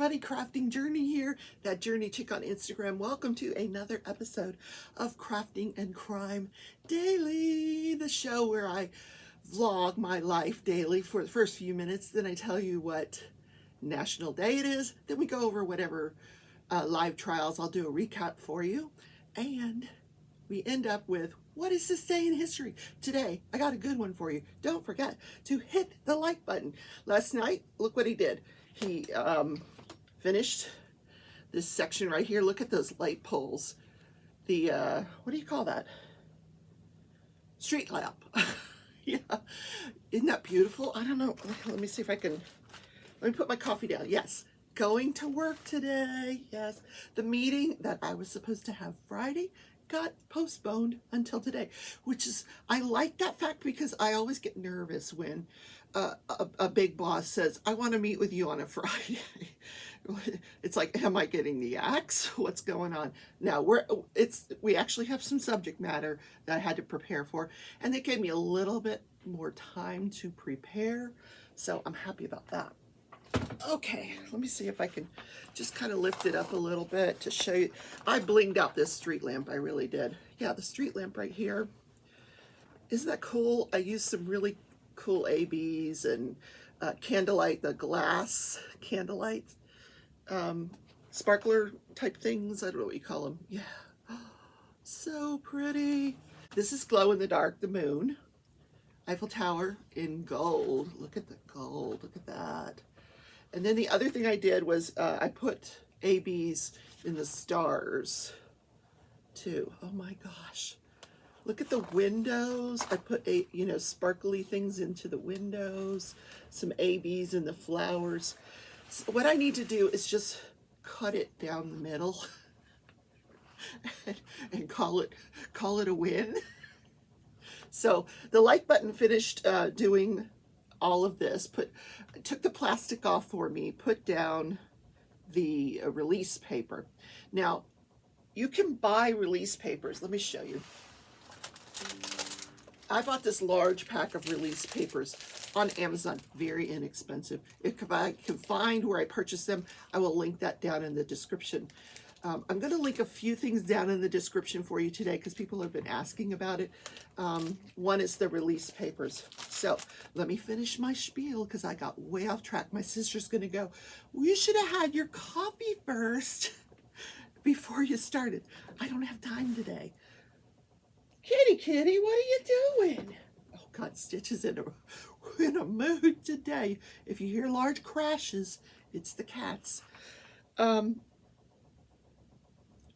everybody, Crafting Journey here, that journey chick on Instagram. Welcome to another episode of Crafting and Crime Daily, the show where I vlog my life daily for the first few minutes. Then I tell you what national day it is. Then we go over whatever live trials. I'll do a recap for you. And we end up with, what is this day in history? Today, I got a good one for you. Don't forget to hit the like button. Last night, look what he did. He finished this section right here. Look at those light poles. The, what do you call that? Street lamp. Yeah. Isn't that beautiful? I don't know. Let me see if I can, let me put my coffee down. Yes. Going to work today. Yes. The meeting that I was supposed to have Friday got postponed until today, which is, I like that fact because I always get nervous when a big boss says, I want to meet with you on a Friday. It's like, am I getting the axe? What's going on? Now we actually have some subject matter that I had to prepare for, and they gave me a little bit more time to prepare. So I'm happy about that. Okay, let me see if I can just kind of lift it up a little bit to show you. I blinged out this street lamp, I really did. Yeah, the street lamp right here. Isn't that cool? I used some really cool ABs and candlelight, the glass candlelight, sparkler type things. I don't know what you call them. Yeah, so pretty. This is glow in the dark, the moon. Eiffel Tower in gold. Look at the gold, look at that. And then the other thing I did was I put ABs in the stars too. Oh my gosh. Look at the windows. I put sparkly things into the windows, some ABs in the flowers. So what I need to do is just cut it down the middle and call it a win. So the like button finished doing all of this, took the plastic off for me, put down the release paper. Now, you can buy release papers. Let me show you. I bought this large pack of release papers on Amazon, very inexpensive. If I can find where I purchased them, I will link that down in the description. I'm going to link a few things down in the description for you today because people have been asking about it. One is the release papers. So let me finish my spiel because I got way off track. My sister's going to go, well, you should have had your coffee first before you started. I don't have time today. Kitty, what are you doing? Oh God, Stitch is in a mood today. If you hear large crashes, it's the cats.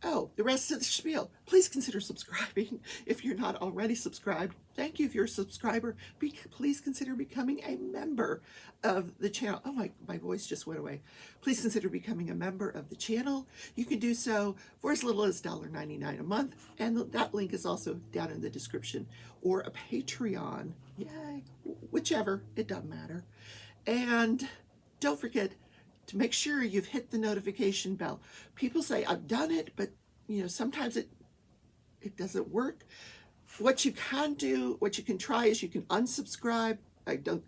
Oh, the rest of the spiel. Please consider subscribing if you're not already subscribed. Thank you if you're a subscriber. Please consider becoming a member of the channel. Oh, my voice just went away. Please consider becoming a member of the channel. You can do so for as little as $1.99 a month. And that link is also down in the description. Or a Patreon. Yay. Whichever. It doesn't matter. And don't forget to make sure you've hit the notification bell. People say, I've done it, but sometimes it doesn't work. What you can do, what you can try is you can unsubscribe. I don't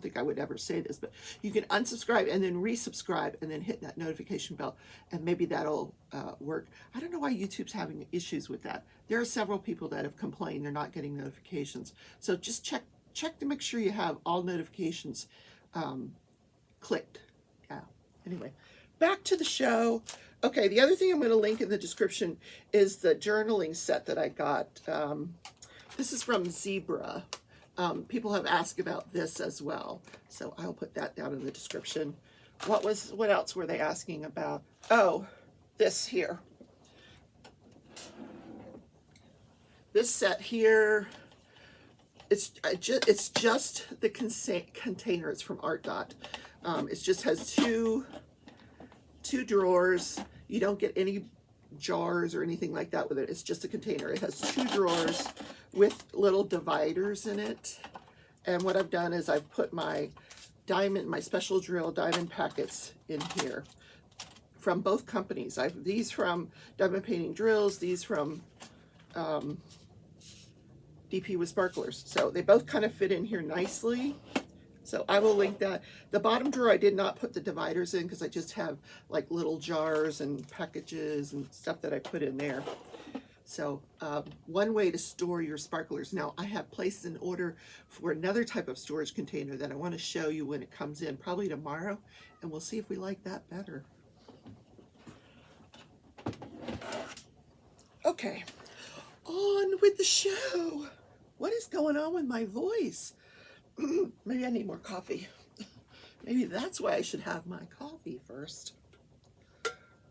think I would ever say this, but you can unsubscribe and then resubscribe and then hit that notification bell, and maybe that'll work. I don't know why YouTube's having issues with that. There are several people that have complained they're not getting notifications. So just check to make sure you have all notifications clicked. Yeah. Anyway, back to the show. Okay, the other thing I'm going to link in the description is the journaling set that I got. This is from Zebra. People have asked about this as well, so I'll put that down in the description. What else were they asking about? Oh, this here. This set here. It's just the container. It's from Art Dot. It just has two drawers. You don't get any jars or anything like that with it. It's just a container. It has two drawers with little dividers in it. And what I've done is I've put my special drill diamond packets in here from both companies. These from Diamond Painting Drills, these from DP with Sparklers. So they both kind of fit in here nicely. So I will link that. The bottom drawer I did not put the dividers in because I just have like little jars and packages and stuff that I put in there. So one way to store your sparklers. Now I have placed an order for another type of storage container that I want to show you when it comes in, probably tomorrow, and we'll see if we like that better. Okay, on with the show. What is going on with my voice? Maybe I need more coffee. Maybe that's why I should have my coffee first.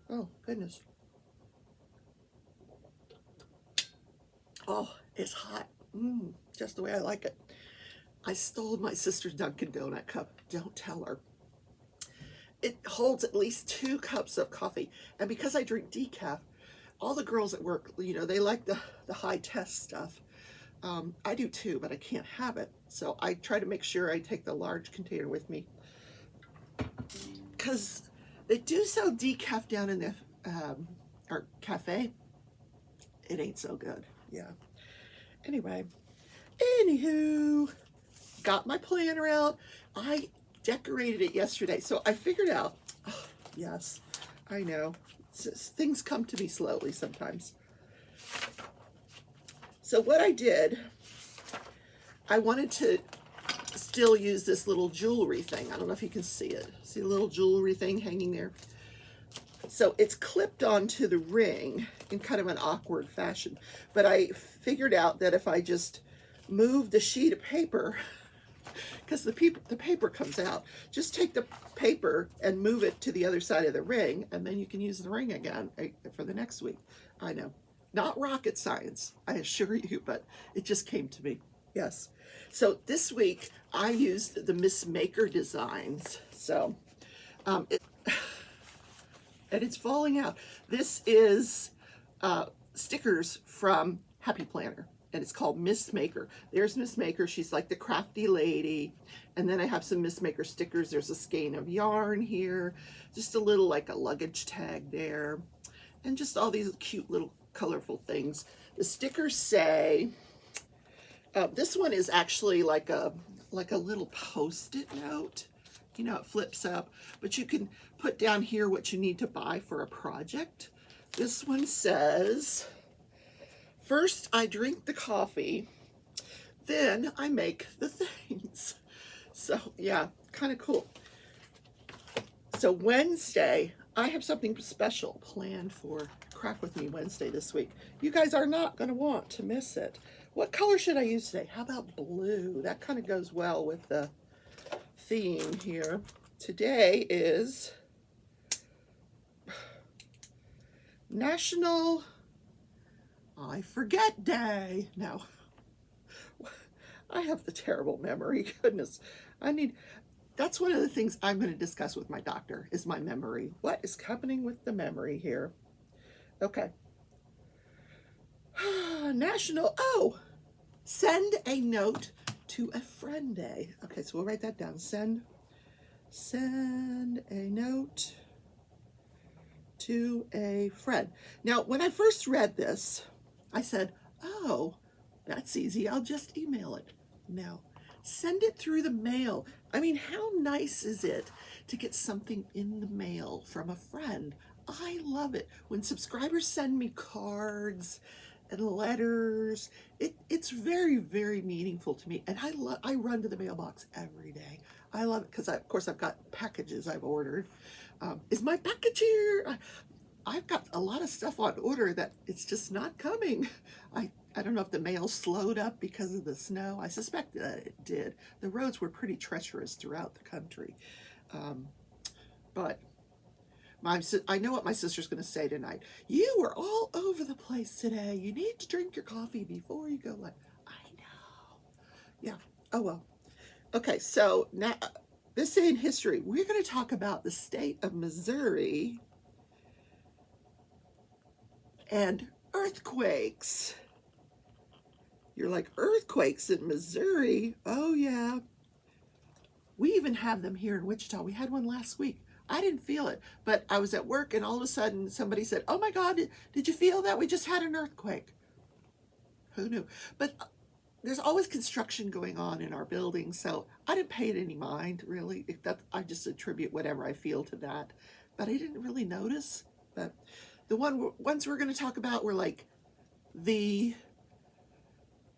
Oh, goodness. Oh, it's hot. Just the way I like it. I stole my sister's Dunkin' Donut cup. Don't tell her. It holds at least 2 cups of coffee. And because I drink decaf, all the girls at work, you know, they like the high test stuff. I do too, but I can't have it. So I try to make sure I take the large container with me. Because they do sell decaf down in the our cafe. It ain't so good. Yeah. Anyway, anywho, got my planner out. I decorated it yesterday. So I figured out, oh, yes, I know. Things come to me slowly sometimes. So what I did, I wanted to still use this little jewelry thing. I don't know if you can see it. See the little jewelry thing hanging there? So it's clipped onto the ring in kind of an awkward fashion. But I figured out that if I just move the sheet of paper, because the paper comes out, just take the paper and move it to the other side of the ring, and then you can use the ring again for the next week. I know. Not rocket science, I assure you, but it just came to me. Yes. So this week I used the Miss Maker designs. So and it's falling out. This is stickers from Happy Planner, and it's called Miss Maker. There's Miss Maker. She's like the crafty lady. And then I have some Miss Maker stickers. There's a skein of yarn here, just a little like a luggage tag there, and just all these cute little colorful things. The stickers say, this one is actually like a little post-it note. You know, it flips up, but you can put down here what you need to buy for a project. This one says, first I drink the coffee, then I make the things. So yeah, kind of cool. So Wednesday, I have something special planned for Craft With Me Wednesday this week. You guys are not going to want to miss it. What color should I use today? How about blue? That kind of goes well with the theme here. Today is National I Forget Day. Now, I have the terrible memory. Goodness, that's one of the things I'm going to discuss with my doctor is my memory. What is happening with the memory here? Okay. Send a note to a friend day. Okay, so we'll write that down. Send a note to a friend. Now, when I first read this, I said, oh, that's easy. I'll just email it. No, send it through the mail. I mean, how nice is it to get something in the mail from a friend? I love it. When subscribers send me cards and letters, it's very, very meaningful to me. And I run to the mailbox every day. I love it because, of course, I've got packages I've ordered. Is my package here? I've got a lot of stuff on order that it's just not coming. I don't know if the mail slowed up because of the snow. I suspect that it did. The roads were pretty treacherous throughout the country. But I know what my sister's going to say tonight. You were all over the place today. You need to drink your coffee before you go. Like, I know. Yeah. Oh, well. Okay, so now, this day in history, we're going to talk about the state of Missouri and earthquakes. You're like, earthquakes in Missouri? Oh, yeah. We even have them here in Wichita. We had one last week. I didn't feel it, but I was at work and all of a sudden somebody said, oh my God, did you feel that? We just had an earthquake. Who knew? But there's always construction going on in our building, so I didn't pay it any mind, really. I just attribute whatever I feel to that. But I didn't really notice. But the ones we're going to talk about were like the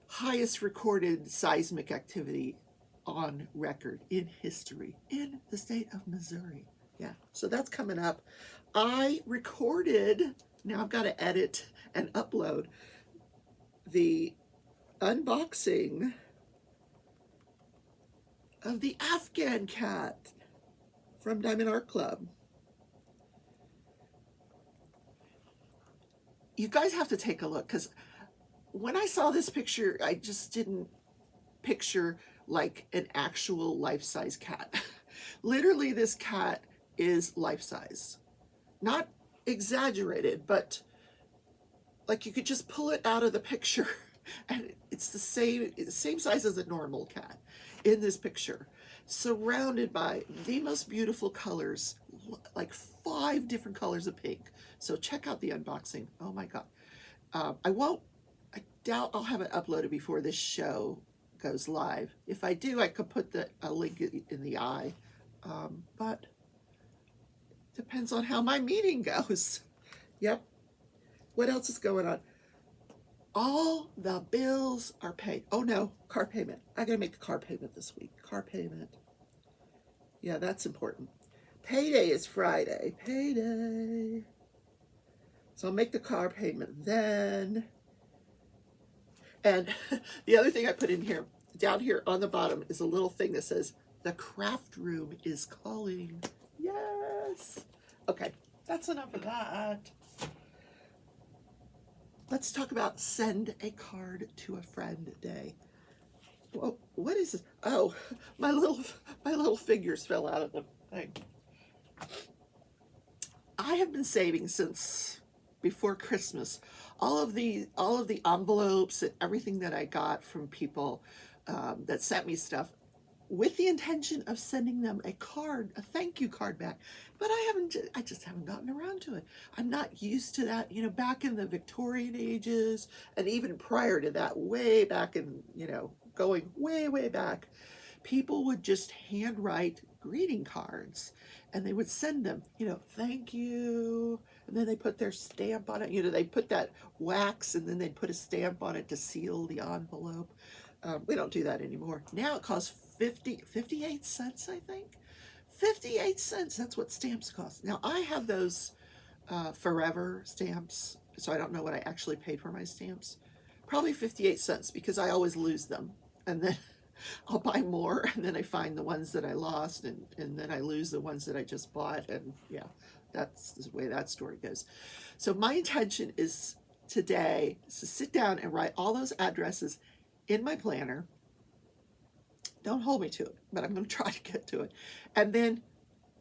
highest recorded seismic activity on record in history in the state of Missouri. Yeah, so that's coming up. I recorded, now I've got to edit and upload the unboxing of the Afghan Cat from Diamond Art Club. You guys have to take a look, because when I saw this picture, I just didn't picture like an actual life-size cat. Literally, this cat is life-size. Not exaggerated, but like you could just pull it out of the picture and it's the same size as a normal cat in this picture, surrounded by the most beautiful colors, like 5 different colors of pink. So check out the unboxing. Oh my God. I doubt I'll have it uploaded before this show goes live. If I do, I could put a link in the eye, but depends on how my meeting goes. Yep. What else is going on? All the bills are paid. Oh no, car payment. I gotta make the car payment this week. Car payment. Yeah, that's important. Payday is Friday. Payday. So I'll make the car payment then. And the other thing I put in here, down here on the bottom, is a little thing that says, the craft room is calling. Yes. Okay, that's enough of that. Let's talk about send a card to a friend day. Whoa, what is this? Oh, my little figures fell out of the thing. I have been saving since before Christmas all of the envelopes and everything that I got from people that sent me stuff, with the intention of sending them a card, a thank you card back. But I just haven't gotten around to it. I'm not used to that. You know, back in the Victorian ages, and even prior to that, way back in, going way back, people would just handwrite greeting cards and they would send them, thank you. And then they put their stamp on it. They put that wax and then they'd put a stamp on it to seal the envelope. We don't do that anymore. Now it costs 58 cents, I think. 58 cents, that's what stamps cost. Now I have those forever stamps, so I don't know what I actually paid for my stamps. Probably 58 cents, because I always lose them. And then I'll buy more, and then I find the ones that I lost, and then I lose the ones that I just bought, and yeah, that's the way that story goes. So my intention is today is to sit down and write all those addresses in my planner. Don't hold me to it, but I'm going to try to get to it. And then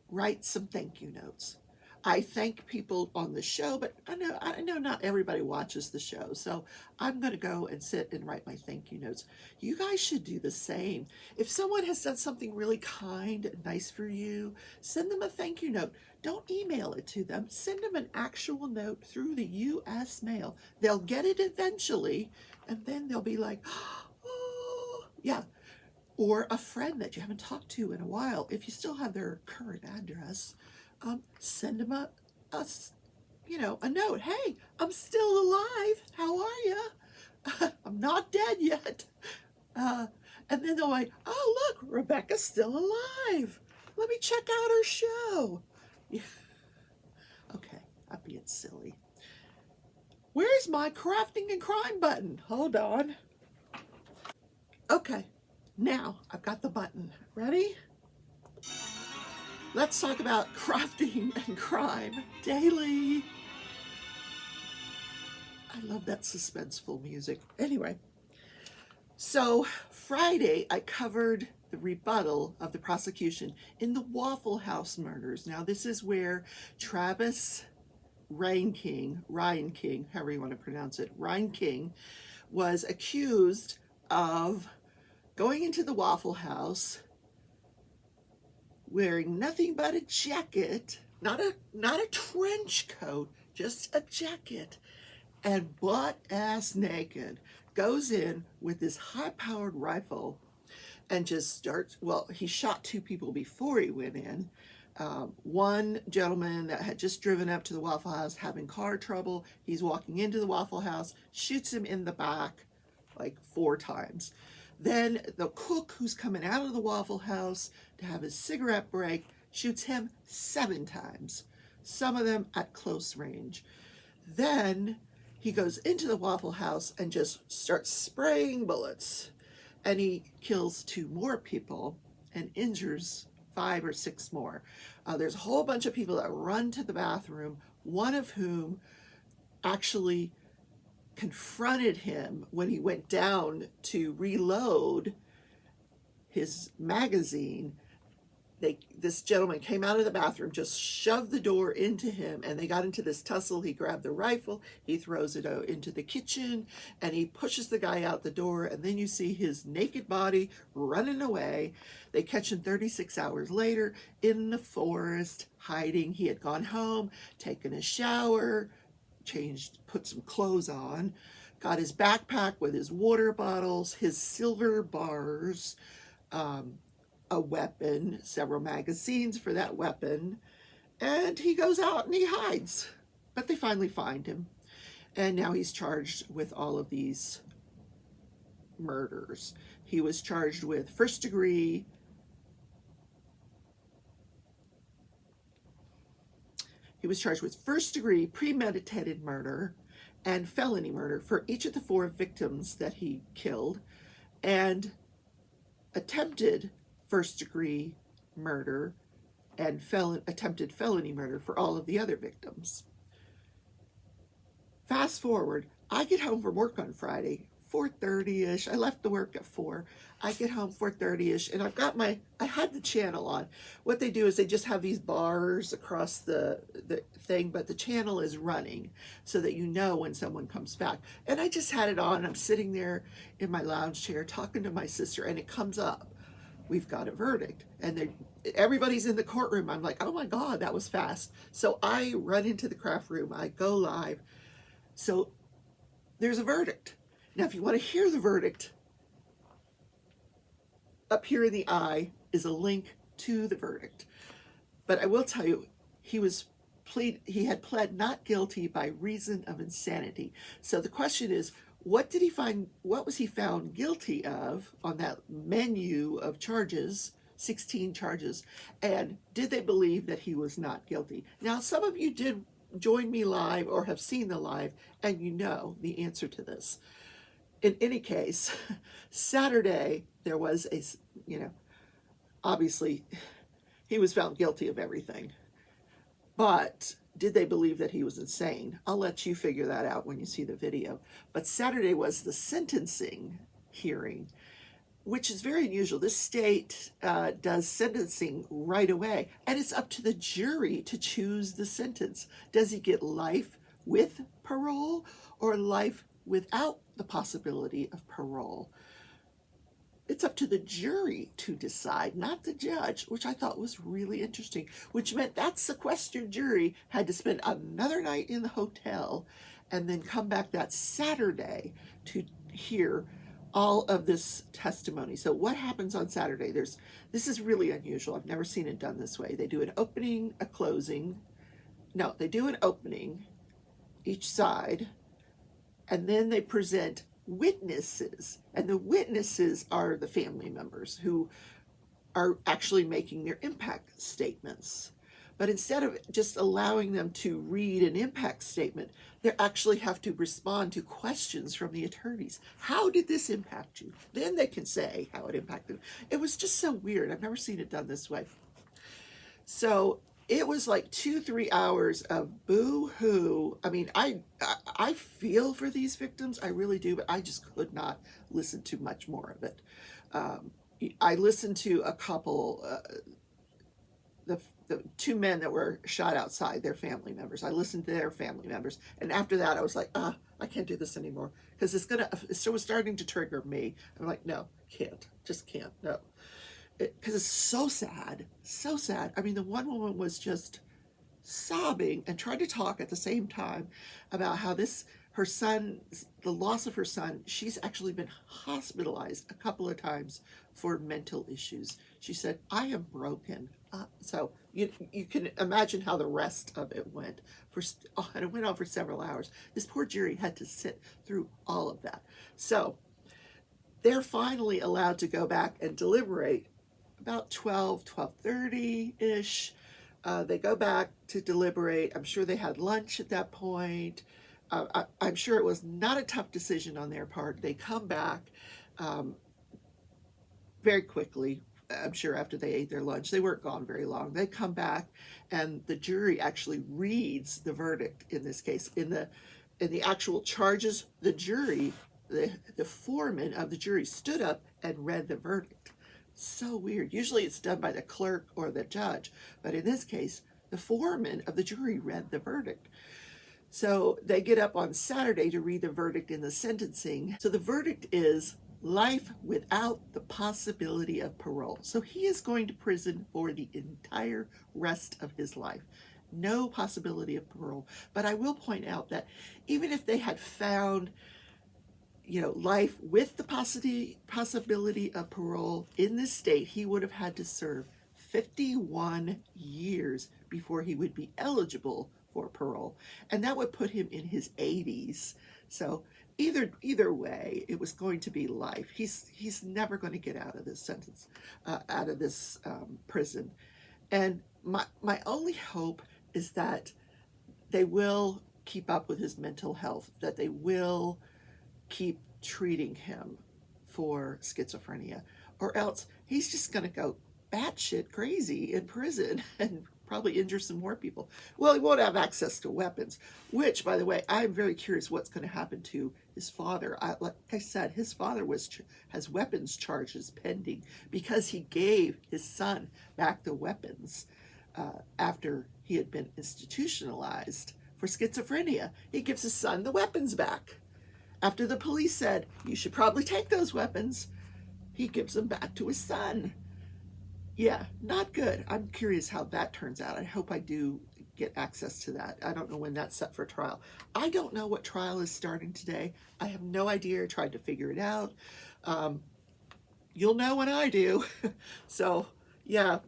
write some thank you notes. I thank people on the show, but I know not everybody watches the show, so I'm going to go and sit and write my thank you notes. You guys should do the same. If someone has done something really kind and nice for you, send them a thank you note. Don't email it to them. Send them an actual note through the U.S. mail. They'll get it eventually, and then they'll be like, oh, yeah. Or a friend that you haven't talked to in a while, if you still have their current address, send them a note. Hey, I'm still alive. How are you? I'm not dead yet. And then they'll like, oh, look, Rebecca's still alive. Let me check out her show. Yeah. Okay, I'm being silly. Where's my crafting and crime button? Hold on. Okay, now I've got the button. Ready? Let's talk about crafting and crime daily. I love that suspenseful music. Anyway, so Friday I covered the rebuttal of the prosecution in the Waffle House murders. Now this is where Travis Reinking, however you want to pronounce it, Reinking, was accused of going into the Waffle House wearing nothing but a jacket, not a trench coat, just a jacket, and butt-ass naked goes in with this high-powered rifle and just starts, well, he shot 2 people before he went in. One gentleman that had just driven up to the Waffle House having car trouble. He's walking into the Waffle House, shoots him in the back like 4 times. Then the cook who's coming out of the Waffle House to have his cigarette break shoots him 7 times, some of them at close range. Then he goes into the Waffle House and just starts spraying bullets. And he kills 2 more people and injures 5 or 6 more. There's a whole bunch of people that run to the bathroom, one of whom actually confronted him when he went down to reload his magazine. This gentleman came out of the bathroom, just shoved the door into him, and they got into this tussle. He grabbed the rifle, he throws it out into the kitchen, and he pushes the guy out the door, and then you see his naked body running away. They catch him 36 hours later in the forest, hiding. He had gone home, taken a shower, changed, put some clothes on, got his backpack with his water bottles, his silver bars, a weapon, several magazines for that weapon, and he goes out and he hides. But they finally find him, and now he's charged with all of these murders. He was charged with first degree premeditated murder and felony murder for each of the 4 victims that he killed, and attempted first-degree murder and attempted felony murder for all of the other victims. Fast forward, I get home from work on Friday, 4:30-ish. I left the work at 4. I get home 4:30-ish, and I had the channel on. What they do is they just have these bars across the thing, but the channel is running so that you know when someone comes back. And I just had it on. I'm sitting there in my lounge chair talking to my sister, and it comes up. We've got a verdict, and everybody's in the courtroom. I'm like, oh my God, that was fast. So I run into the craft room, I go live. So there's a verdict. Now, if you want to hear the verdict, up here in the eye is a link to the verdict. But I will tell you, he had pled not guilty by reason of insanity. So the question is, what was he found guilty of on that menu of charges, 16 charges, and did they believe that he was not guilty? Now, some of you did join me live or have seen the live, and you know the answer to this. In any case, Saturday, there was obviously, he was found guilty of everything. But did they believe that he was insane? I'll let you figure that out when you see the video. But Saturday was the sentencing hearing, which is very unusual. This state does sentencing right away, and it's up to the jury to choose the sentence. Does he get life with parole or life without the possibility of parole? It's up to the jury to decide, not the judge, which I thought was really interesting, which meant that sequestered jury had to spend another night in the hotel and then come back that Saturday to hear all of this testimony. So what happens on Saturday? This is really unusual. I've never seen it done this way. They do an opening, a closing. No, they do an opening, each side, and then they present witnesses, and the witnesses are the family members who are actually making their impact statements. But instead of just allowing them to read an impact statement, they actually have to respond to questions from the attorneys. How did this impact you? Then they can say how it impacted them. It was just so weird. I've never seen it done this way. So it was like 2-3 hours of boo-hoo. I mean, I feel for these victims, I really do, but I just could not listen to much more of it. I listened to a couple, the 2 men that were shot outside, their family members. I listened to their family members, and after that, I was like, I can't do this anymore, because it was starting to trigger me. I'm like, no, just can't, no. Because it's so sad, so sad. I mean, the one woman was just sobbing and tried to talk at the same time about how her son, the loss of her son, she's actually been hospitalized a couple of times for mental issues. She said, I am broken. So you can imagine how the rest of it went. And it went on for several hours. This poor jury had to sit through all of that. So they're finally allowed to go back and deliberate about 12:30-ish. They go back to deliberate. I'm sure they had lunch at that point. I'm sure it was not a tough decision on their part. They come back very quickly. I'm sure after they ate their lunch. They weren't gone very long. They come back, and the jury actually reads the verdict in this case. In the actual charges, the jury, the foreman of the jury stood up and read the verdict. So weird. Usually it's done by the clerk or the judge, but in this case, the foreman of the jury read the verdict. So they get up on Saturday to read the verdict in the sentencing. So the verdict is life without the possibility of parole. So he is going to prison for the entire rest of his life. No possibility of parole. But I will point out that even if they had found, life with the possibility of parole in this state, he would have had to serve 51 years before he would be eligible for parole. And that would put him in his 80s. So either way, it was going to be life. He's never going to get out of this sentence, out of this prison. And my only hope is that they will keep up with his mental health, that they will keep treating him for schizophrenia, or else he's just going to go batshit crazy in prison and probably injure some more people. Well, he won't have access to weapons, which, by the way, I'm very curious what's going to happen to his father. Like I said, his father has weapons charges pending because he gave his son back the weapons after he had been institutionalized for schizophrenia. He gives his son the weapons back. After the police said, you should probably take those weapons, he gives them back to his son. Yeah, not good. I'm curious how that turns out. I hope I do get access to that. I don't know when that's set for trial. I don't know what trial is starting today. I have no idea. I tried to figure it out. You'll know when I do. So, yeah.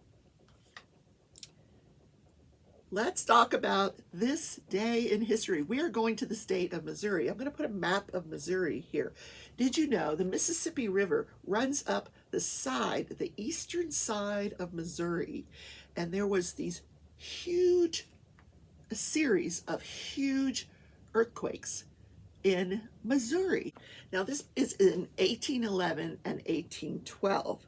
Let's talk about this day in history. We are going to the state of Missouri. I'm going to put a map of Missouri here. Did you know the Mississippi River runs up the eastern side of Missouri? And there was a series of huge earthquakes in Missouri. Now this is in 1811 and 1812.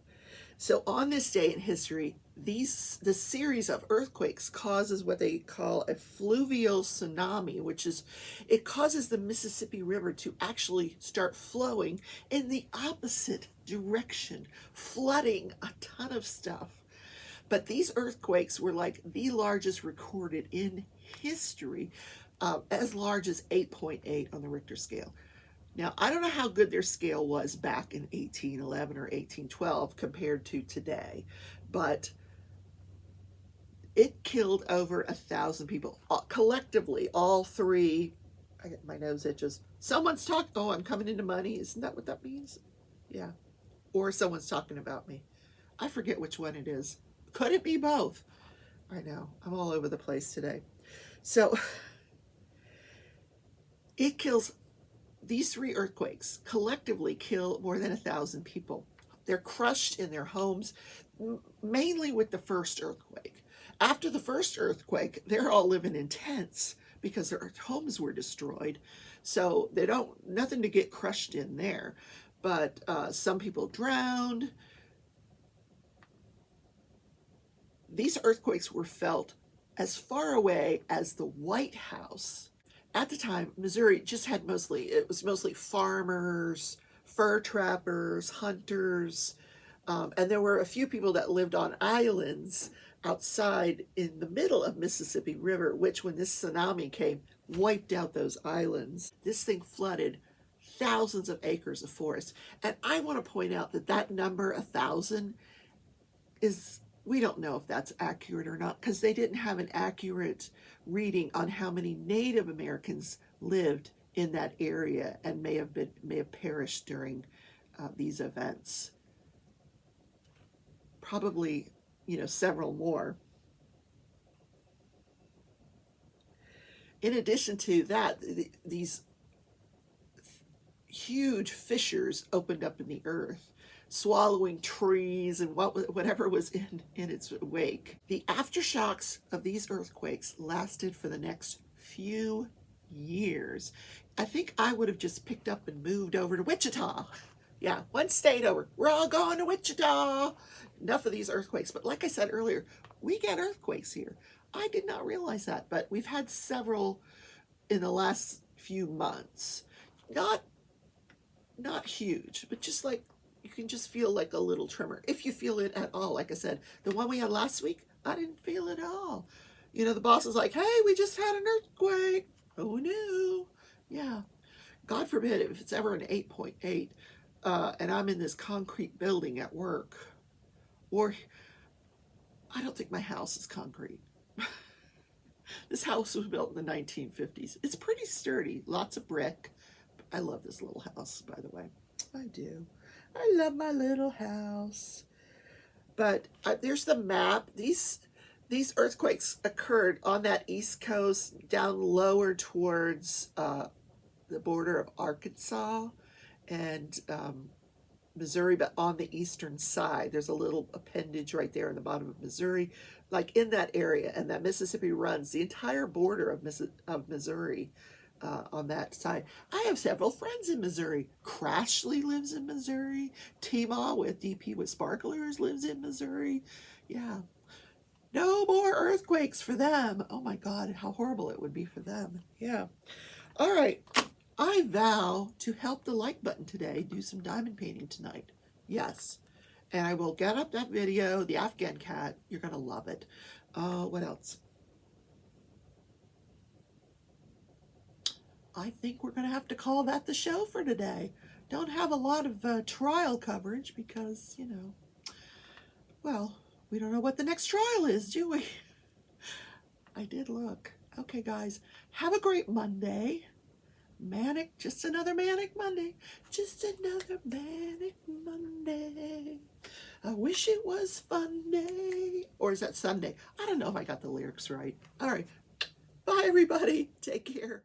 So on this day in history, the series of earthquakes causes what they call a fluvial tsunami, it causes the Mississippi River to actually start flowing in the opposite direction, flooding a ton of stuff. But these earthquakes were like the largest recorded in history, as large as 8.8 on the Richter scale. Now, I don't know how good their scale was back in 1811 or 1812 compared to today, but it killed over 1,000 people. Collectively, all three, I get my nose itches. Someone's talking, oh, I'm coming into money. Isn't that what that means? Yeah. Or someone's talking about me. I forget which one it is. Could it be both? I know. I'm all over the place today. So, these three earthquakes collectively kill more than 1,000 people. They're crushed in their homes, mainly with the first earthquake. After the first earthquake, they're all living in tents because their homes were destroyed. So nothing to get crushed in there. But some people drowned. These earthquakes were felt as far away as the White House. At the time, Missouri just had it was mostly farmers, fur trappers, hunters, and there were a few people that lived on islands outside in the middle of Mississippi River, which when this tsunami came, wiped out those islands. This thing flooded thousands of acres of forest. And I want to point out that number, 1,000, we don't know if that's accurate or not, because they didn't have an accurate reading on how many Native Americans lived in that area and may have perished during these events. Probably, several more. In addition to that, these huge fissures opened up in the earth, swallowing trees and whatever was in its wake. The aftershocks of these earthquakes lasted for the next few years. I think I would have just picked up and moved over to Wichita. Yeah, one state over. We're all going to Wichita. Enough of these earthquakes. But like I said earlier, we get earthquakes here. I did not realize that, but we've had several in the last few months. Not huge, but just like, you can just feel like a little tremor, if you feel it at all. Like I said, the one we had last week, I didn't feel it at all. The boss is like, hey, we just had an earthquake. Oh no. Yeah. God forbid if it's ever an 8.8, and I'm in this concrete building at work, or I don't think my house is concrete. This house was built in the 1950s. It's pretty sturdy, lots of brick. I love this little house, by the way. I do. I love my little house. But there's the map. These earthquakes occurred on that East Coast, down lower towards the border of Arkansas and Missouri, but on the eastern side. There's a little appendage right there in the bottom of Missouri, like in that area, and that Mississippi runs the entire border of Missouri. On that side. I have several friends in Missouri. Crashly lives in Missouri. Tima with DP with Sparklers lives in Missouri. Yeah. No more earthquakes for them. Oh my God, how horrible it would be for them. Yeah. All right. I vow to help the like button today do some diamond painting tonight. Yes. And I will get up that video, the Afghan Cat. You're going to love it. What else? I think we're going to have to call that the show for today. Don't have a lot of trial coverage because, well, we don't know what the next trial is, do we? I did look. Okay, guys, have a great Monday. Manic, just another manic Monday. Just another manic Monday. I wish it was fun day. Or is that Sunday? I don't know if I got the lyrics right. All right. Bye, everybody. Take care.